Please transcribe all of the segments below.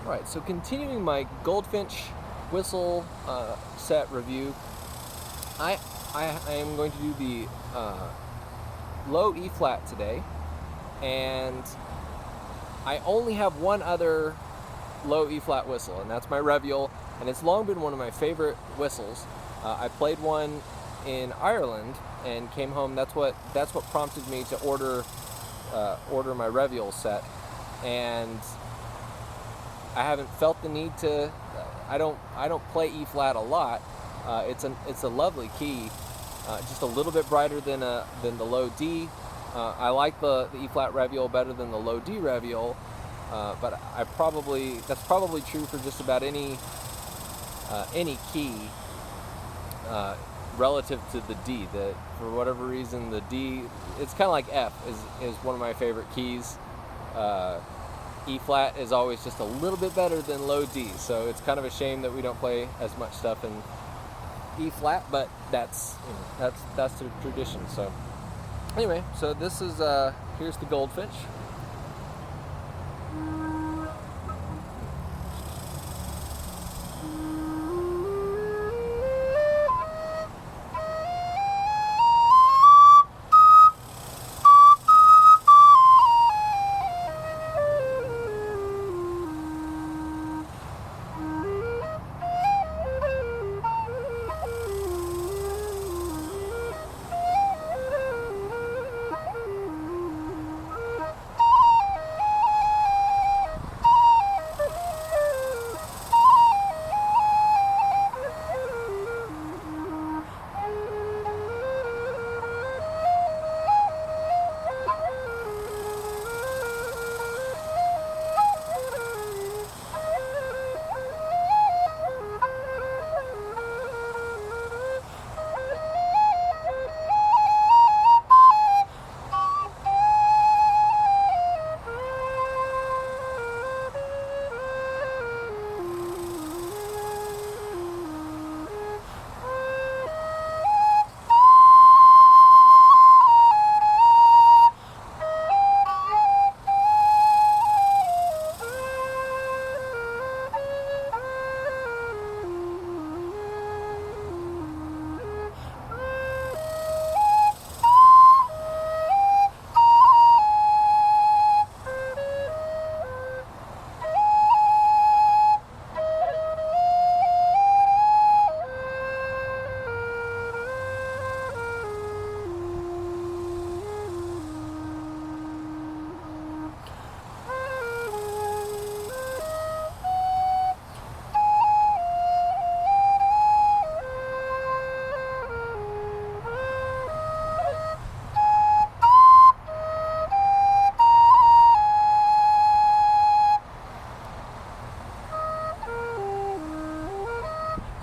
Right, so continuing my Goldfinch whistle set review, I am going to do the low E flat today, and I only have one other low E flat whistle, and that's my Reviol, and it's long been one of my favorite whistles. I played one in Ireland and came home. That's what prompted me to order my Reviol set, and I haven't felt the need to. I don't play E flat a lot. It's a lovely key, just a little bit brighter than the low D. I like the E flat Reviol better than the low D Reviol, but that's probably true for just about any key relative to the D. That for whatever reason the D, it's kind of like F is one of my favorite keys. E flat is always just a little bit better than low D, so it's kind of a shame that we don't play as much stuff in E flat, but that's the tradition. So anyway, so this is here's the Goldfinch.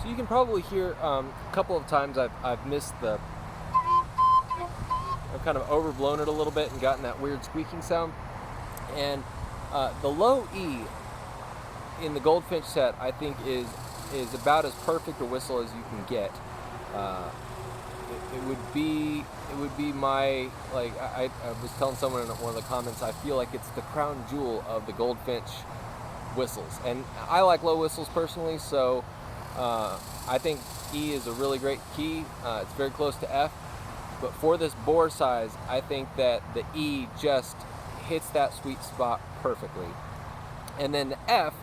So you can probably hear a couple of times I've missed I've kind of overblown it a little bit and gotten that weird squeaking sound. And the low E in the Goldfinch set, I think, is about as perfect a whistle as you can get. It would be my, like, I was telling someone in one of the comments, I feel like it's the crown jewel of the Goldfinch whistles. And I like low whistles personally, so I think E is a really great key. It's very close to F, but for this bore size, I think that the E just hits that sweet spot perfectly. And then the F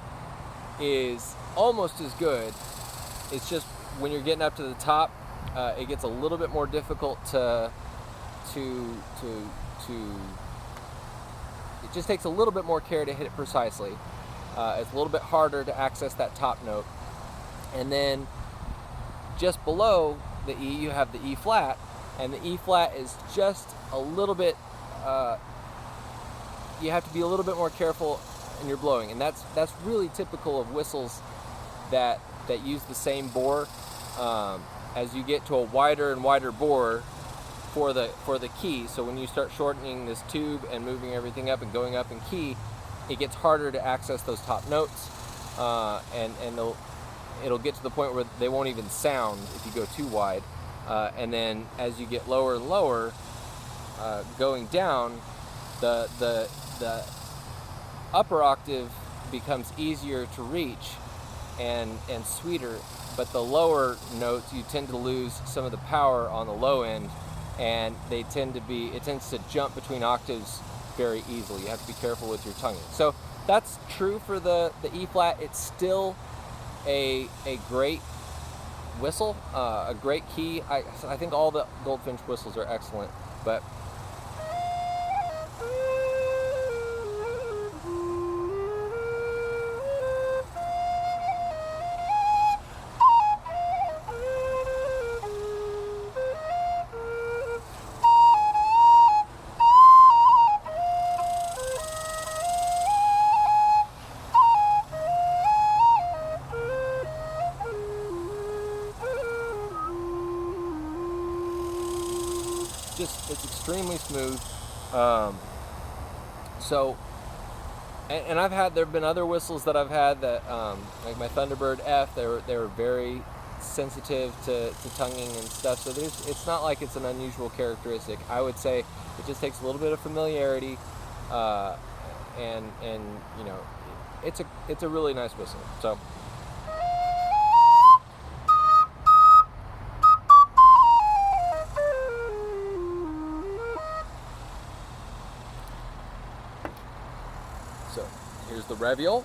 is almost as good. It's just when you're getting up to the top, it gets a little bit more difficult to it just takes a little bit more care to hit it precisely. It's a little bit harder to access that top note. And then just below the E, you have the E flat, and the E flat is just a little bit, you have to be a little bit more careful in your blowing, and that's really typical of whistles that use the same bore. As you get to a wider and wider bore for the key, so when you start shortening this tube and moving everything up and going up in key, it gets harder to access those top notes, and it'll get to the point where they won't even sound if you go too wide. And then as you get lower and lower, going down, the upper octave becomes easier to reach and sweeter, but the lower notes you tend to lose some of the power on the low end, and it tends to jump between octaves very easily. You have to be careful with your tonguing. So that's true for the E flat. It's still a great whistle, a great key. I think all the Goldfinch whistles are excellent, but it's extremely smooth. So, and there have been other whistles that I've had that, like my Thunderbird F, they were very sensitive to tonguing and stuff. So it's not like it's an unusual characteristic. I would say it just takes a little bit of familiarity, and you know, it's a really nice whistle. So. So here's the Reviol.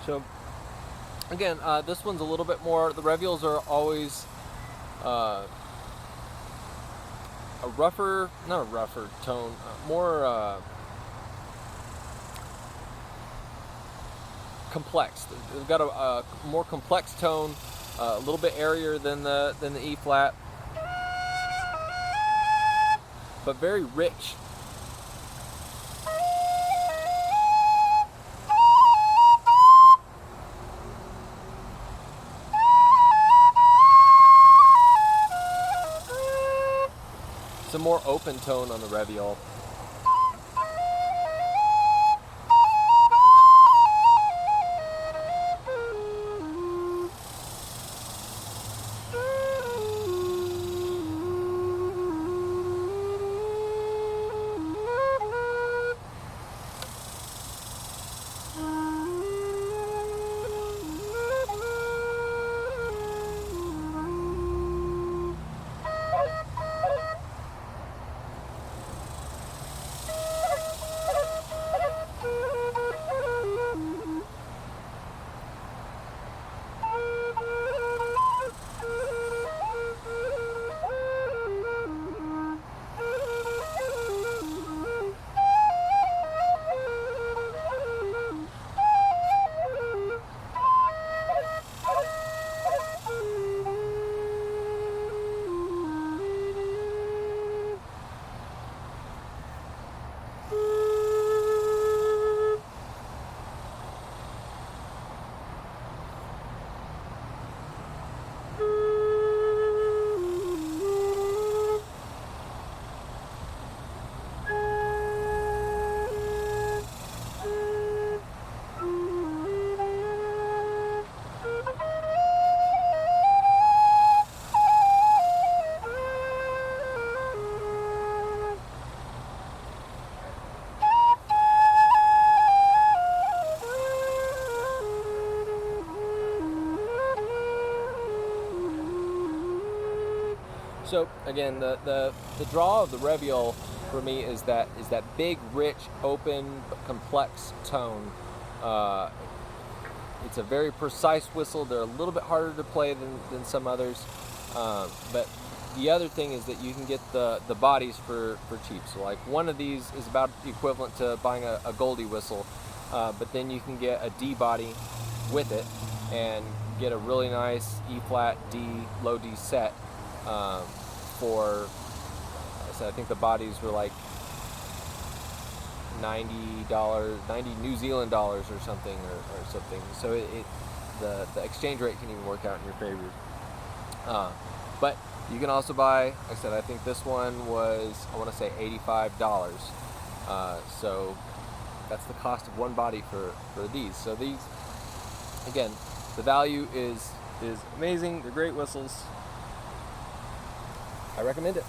So again, this one's a little bit more, the Reviols are always a rougher, not a rougher tone, more complex. They've got a more complex tone, a little bit airier than the E flat, but very rich. It's a more open tone on the Reviol. So again, the draw of the Reviol for me is that big, rich, open, but complex tone. It's a very precise whistle. They're a little bit harder to play than some others, but the other thing is that you can get the bodies for cheap. So like one of these is about equivalent to buying a Goldie whistle, but then you can get a D body with it and get a really nice E flat D, low D set for, I think the bodies were like $90, 90 New Zealand dollars or something, or something. So the exchange rate can even work out in your favor. But you can also buy, like I said, I think this one was, I want to say $85. So that's the cost of one body for these. So these, again, the value is amazing. They're great whistles. I recommend it.